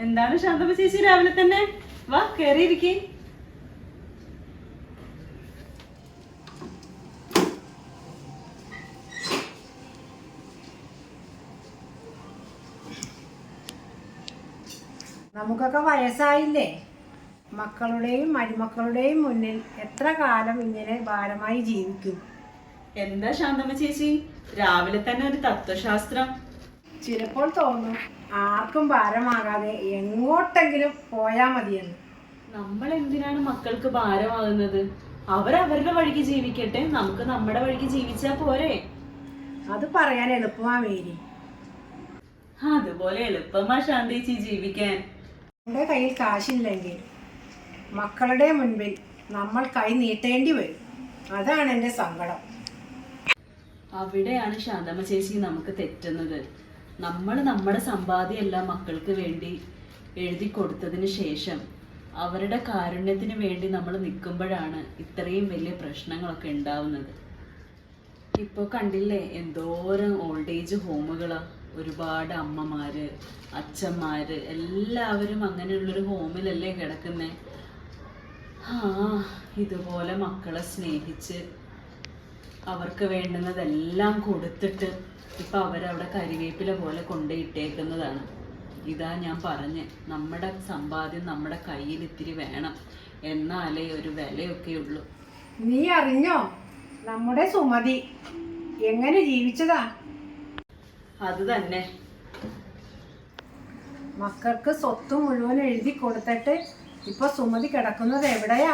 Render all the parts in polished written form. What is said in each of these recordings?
എന്താണ് ശാന്തമ്മ ചേച്ചി രാവിലെ തന്നെ? വാ കേറിയിരിക്കേ. നമുക്കൊക്കെ വയസ്സായില്ലേ? മക്കളുടെയും മരുമക്കളുടെയും മുന്നിൽ എത്ര കാലം ഇങ്ങനെ ഭാരമായി ജീവിക്കും? എന്താ ശാന്തമ്മ ചേച്ചി രാവിലെ തന്നെ ഒരു തത്വശാസ്ത്രം? ചിലപ്പോൾ തോന്നും ആർക്കും ഭാരമാകാതെ എങ്ങോട്ടെങ്കിലും പോയാ മതിയെന്ന്. നമ്മൾ എന്തിനാണ് മക്കൾക്ക് ഭാരമാകുന്നത്? അവരവരുടെ വഴിക്ക് ജീവിക്കട്ടെ, നമുക്ക് നമ്മുടെ വഴിക്ക് ജീവിച്ചാ പോരെ? അത് പറയാൻ എളുപ്പമാ മേരി. അതുപോലെ എളുപ്പമാ ശാന്തേച്ചി ജീവിക്കാൻ. നമ്മുടെ കയ്യിൽ കാശില്ലെങ്കിൽ മക്കളുടെ മുൻപിൽ നമ്മൾ കൈ നീട്ടേണ്ടി വരും. അതാണ് എൻ്റെ സങ്കടം. അവിടെയാണ് ശാന്തമ്മ ചേച്ചി നമുക്ക് തെറ്റുന്നത്. നമ്മൾ നമ്മുടെ സമ്പാദ്യമെല്ലാം മക്കൾക്ക് വേണ്ടി എഴുതി കൊടുത്തതിന് ശേഷം അവരുടെ കാരുണ്യത്തിന് വേണ്ടി നമ്മൾ നിൽക്കുമ്പോഴാണ് ഇത്രയും വലിയ പ്രശ്നങ്ങളൊക്കെ ഉണ്ടാവുന്നത്. ഇപ്പോൾ കണ്ടില്ലേ എന്തോരം ഓൾഡ് ഏജ് ഹോമുകളാ. ഒരുപാട് അമ്മമാര് അച്ഛന്മാര് എല്ലാവരും അങ്ങനെയുള്ളൊരു ഹോമിലല്ലേ കിടക്കുന്നേ. ഇതുപോലെ മക്കളെ സ്നേഹിച്ച് അവർക്ക് വേണ്ടുന്നതെല്ലാം കൊടുത്തിട്ട് ഇപ്പം അവരവിടെ കരിവേപ്പില പോലെ കൊണ്ടുപോയിട്ടേക്കുന്നതാണ്. ഇതാ ഞാൻ പറഞ്ഞ്, നമ്മുടെ സമ്പാദ്യം നമ്മുടെ കയ്യിൽ ഇത്തിരി വേണം, എന്നാലേ ഒരു വിലയൊക്കെ ഉള്ളൂ. നീ അറിഞ്ഞോ നമ്മുടെ സുമതി എങ്ങനെ ജീവിച്ചതാ? അത് തന്നെ. മക്കൾക്ക് സ്വത്ത് മുഴുവൻ എഴുതി കൊടുത്തിട്ട് ഇപ്പൊ സുമതി കിടക്കുന്നത് എവിടെയാ?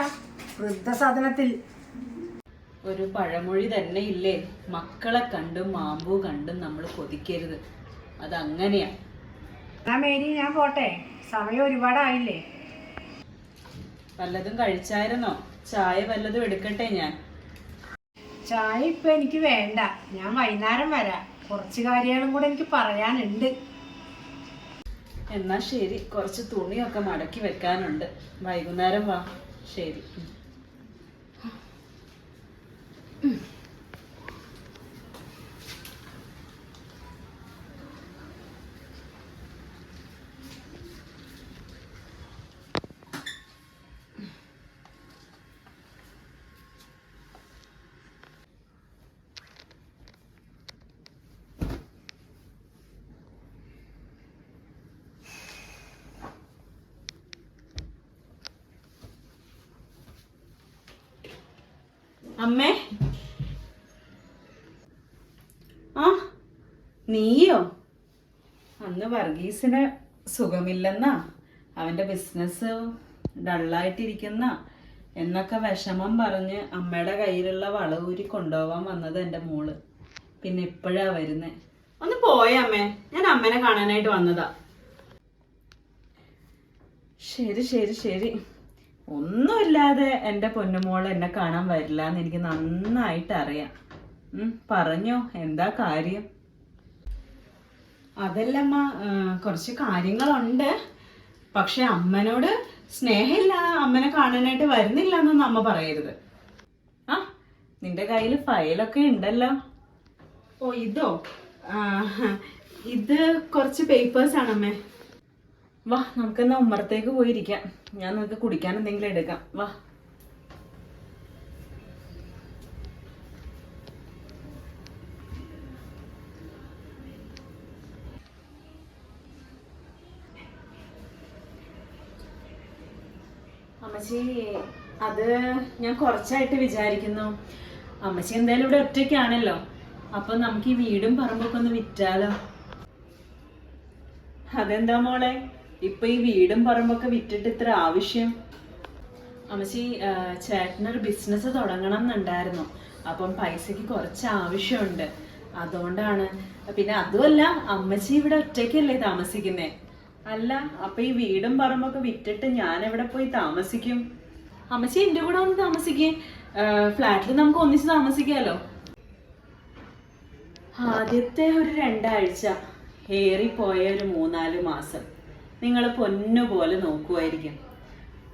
വൃദ്ധസദനത്തിൽ. ഒരു പഴമൊഴി തന്നെ ഇല്ലേ, മക്കളെ കണ്ടും മാമ്പൂ കണ്ടും നമ്മൾ കൊതിക്കരുത്. അതങ്ങനെയാ. എന്നാ മേരി ഞാൻ പോട്ടെ, സമയം ഒരുപാടായില്ലേ? വല്ലതും കഴിച്ചായിരുന്നോ? ചായ വല്ലതും എടുക്കട്ടെ ഞാൻ? ചായ ഇപ്പൊ എനിക്ക് വേണ്ട, ഞാൻ വൈകുന്നേരം വരാം. കുറച്ച് കാര്യങ്ങളും കൂടെ എനിക്ക് പറയാനുണ്ട്. എന്നാ ശരി, കുറച്ച് തുണിയൊക്കെ മടക്കി വെക്കാനുണ്ട്. വൈകുന്നേരം വാ. ശരി. അമ്മേ. ആ നീയോ? അന്ന് വർഗീസിന് സുഖമില്ലെന്നാ, അവന്റെ ബിസിനസ് ഡള്ളായിട്ടിരിക്കുന്ന എന്നൊക്കെ വിഷമം പറഞ്ഞ് അമ്മയുടെ കയ്യിലുള്ള വളകൂരി കൊണ്ടുപോകാൻ വന്നത് എൻ്റെ മോള്. പിന്നെ ഇപ്പോഴാ വരുന്നേ. ഒന്ന് പോയേ അമ്മേ, ഞാൻ അമ്മേനെ കാണാനായിട്ട് വന്നതാ. ശരി ശരി ശരി. ഒന്നുമില്ലാതെ എൻ്റെ പൊന്നുമോൾ എന്നെ കാണാൻ വരില്ല എന്ന് എനിക്ക് നന്നായിട്ട് അറിയാം. പറഞ്ഞോ, എന്താ കാര്യം? അതല്ലമ്മ, കുറച്ച് കാര്യങ്ങളുണ്ട്. പക്ഷെ അമ്മനോട് സ്നേഹമില്ല, അമ്മനെ കാണാനായിട്ട് വരുന്നില്ല എന്നൊന്നും അമ്മ പറയരുത്. ആ, നിന്റെ കയ്യിൽ ഫയലൊക്കെ ഉണ്ടല്ലോ. ഓ ഇതോ? ഇത് കുറച്ച് പേപ്പേഴ്സ് ആണമ്മേ. വാ, നമുക്കെന്നാ ഉമ്മറത്തേക്ക് പോയിരിക്കാം. ഞാൻ നിനക്ക് കുടിക്കാൻ എന്തെങ്കിലും എടുക്കാം. വാ. അമ്മച്ചി, അത് ഞാൻ കുറച്ചായിട്ട് വിചാരിക്കുന്നു. അമ്മച്ചി എന്തായാലും ഇവിടെ ഒറ്റയ്ക്കാണല്ലോ, അപ്പൊ നമുക്ക് ഈ വീടും പറമ്പൊക്കെ ഒന്ന് വിറ്റാലോ? അതെന്താ മോളെ ഇപ്പൊ ഈ വീടും പറമ്പൊക്കെ വിറ്റിട്ട് ഇത്ര ആവശ്യം? അമ്മച്ചി, ചേട്ടനൊരു ബിസിനസ് തുടങ്ങണം എന്നുണ്ടായിരുന്നു. അപ്പം പൈസക്ക് കുറച്ച് ആവശ്യമുണ്ട്, അതുകൊണ്ടാണ്. പിന്നെ അതുമല്ല, അമ്മച്ചി ഇവിടെ ഒറ്റയ്ക്കല്ലേ താമസിക്കുന്നേ? അല്ല, അപ്പൊ ഈ വീടും പറമ്പൊക്കെ വിറ്റിട്ട് ഞാൻ എവിടെ പോയി താമസിക്കും? അമ്മച്ചി എന്റെ കൂടെ ഒന്ന് താമസിക്കേ. ഫ്ലാറ്റിൽ നമുക്ക് ഒന്നിച്ച് താമസിക്കാലോ. ആദ്യത്തെ ഒരു 2 ആഴ്ച, ഏറിപ്പോയ ഒരു 3-4 മാസം നിങ്ങൾ പൊന്നുപോലെ നോക്കുമായിരിക്കും.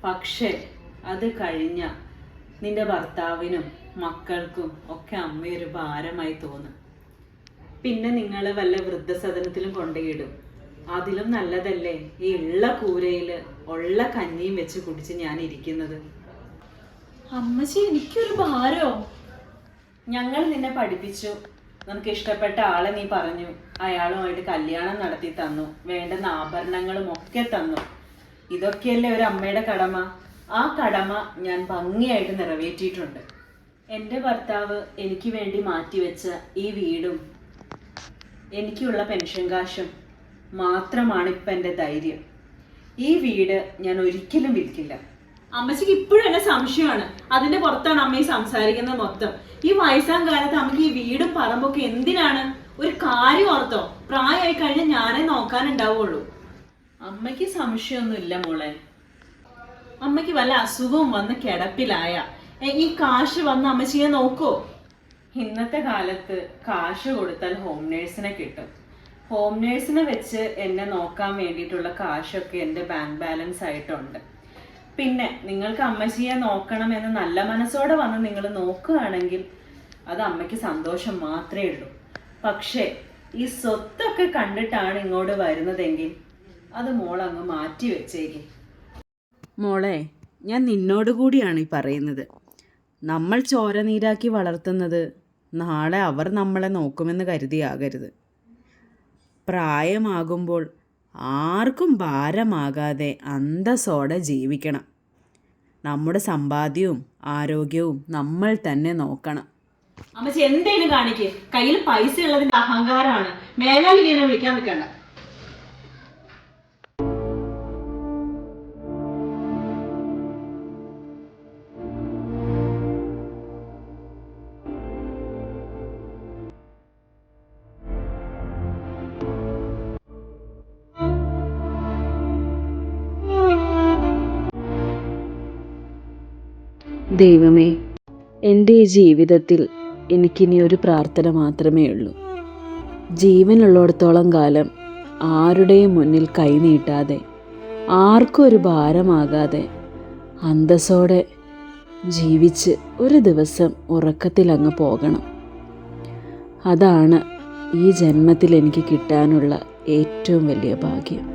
പക്ഷെ അത് കഴിഞ്ഞ നിന്റെ ഭർത്താവിനും മക്കൾക്കും ഒക്കെ അമ്മയൊരു ഭാരമായി തോന്നും. പിന്നെ നിങ്ങൾ വല്ല വൃദ്ധസദനത്തിലും കൊണ്ടുപോയിടും. അതിലും നല്ലതല്ലേ ഈ ഉള്ള കൂരയില് ഉള്ള കഞ്ഞിയും വെച്ച് കുടിച്ച് ഞാൻ ഇരിക്കുന്നത്. അമ്മച്ചി, എനിക്കൊരു ഭാരോ? ഞങ്ങൾ നിന്നെ പഠിപ്പിച്ചു, നിനക്ക് ഇഷ്ടപ്പെട്ട ആളെ നീ പറഞ്ഞു, അയാളുമായിട്ട് കല്യാണം നടത്തി തന്നു, വേണ്ടുന്ന ആഭരണങ്ങളും ഒക്കെ തന്നു. ഇതൊക്കെയല്ലേ ഒരു അമ്മയുടെ കടമ. ആ കടമ ഞാൻ ഭംഗിയായിട്ട് നിറവേറ്റിയിട്ടുണ്ട്. എൻ്റെ ഭർത്താവ് എനിക്ക് വേണ്ടി മാറ്റിവെച്ച ഈ വീടും എനിക്കുള്ള പെൻഷൻ കാശും മാത്രമാണ് ഇപ്പം എൻ്റെ ധൈര്യം. ഈ വീട് ഞാൻ ഒരിക്കലും വിൽക്കില്ല. അമ്മച്ചിക്ക് ഇപ്പോഴും എന്നെ സംശയമാണ്. അതിന്റെ പുറത്താണ് അമ്മ ഈ സംസാരിക്കുന്നത് മൊത്തം. ഈ വയസ്സാം കാലത്ത് അമ്മക്ക് ഈ വീടും പറമ്പൊക്കെ എന്തിനാണ്? ഒരു കാര്യം ഓർത്തോ, പ്രായമായി കഴിഞ്ഞാൽ ഞാനേ നോക്കാനുണ്ടാവുള്ളൂ. അമ്മയ്ക്ക് സംശയമൊന്നുമില്ല മോളെ. അമ്മയ്ക്ക് വല്ല അസുഖവും വന്ന് കിടപ്പിലായ ഈ കാശ് വന്ന് അമ്മച്ചിയെ നോക്കോ? ഇന്നത്തെ കാലത്ത് കാശ് കൊടുത്താൽ ഹോം നേഴ്സിനെ കിട്ടും. ഹോം നേഴ്സിനെ വെച്ച് എന്നെ നോക്കാൻ വേണ്ടിയിട്ടുള്ള കാശൊക്കെ എൻ്റെ ബാങ്ക് ബാലൻസ് ആയിട്ടുണ്ട്. പിന്നെ നിങ്ങൾക്ക് അമ്മച്ചിയെ നോക്കണം എന്ന് നല്ല മനസ്സോടെ വന്ന് നിങ്ങൾ നോക്കുകയാണെങ്കിൽ അത് അമ്മയ്ക്ക് സന്തോഷം മാത്രമേ ഉള്ളൂ. പക്ഷേ ഈ സ്വത്തൊക്കെ കണ്ടിട്ടാണ് ഇങ്ങോട്ട് വരുന്നതെങ്കിൽ അത് മോളങ്ങ് മാറ്റി വെച്ചേക്ക്. മോളെ, ഞാൻ നിന്നോട് കൂടിയാണ് ഈ പറയുന്നത്. നമ്മൾ ചോര നീരാക്കി വളർത്തുന്നത് നാളെ അവർ നമ്മളെ നോക്കുമെന്ന് കരുതിയാകരുത്. പ്രായമാകുമ്പോൾ ആർക്കും ഭാരമാകാതെ അന്തസ്സോടെ ജീവിക്കണം. നമ്മുടെ സമ്പാദ്യവും ആരോഗ്യവും നമ്മൾ തന്നെ നോക്കണം. അമ്മച്ചി എന്തേലും കാണിക്ക്. കയ്യിൽ പൈസ ഉള്ളതിന്റെ അഹങ്കാരമാണ്. മേലാൽ ഇങ്ങനെ വിളിക്കാൻ നിൽക്കണ്ട. ദൈവമേ, എൻ്റെ ഈ ജീവിതത്തിൽ എനിക്കിനി ഒരു പ്രാർത്ഥന മാത്രമേ ഉള്ളൂ. ജീവനുള്ളിടത്തോളം കാലം ആരുടെയും മുന്നിൽ കൈനീട്ടാതെ, ആർക്കും ഒരു ഭാരമാകാതെ അന്തസ്സോടെ ജീവിച്ച് ഒരു ദിവസം ഉറക്കത്തിലങ്ങ് പോകണം. അതാണ് ഈ ജന്മത്തിൽ എനിക്ക് കിട്ടാനുള്ള ഏറ്റവും വലിയ ഭാഗ്യം.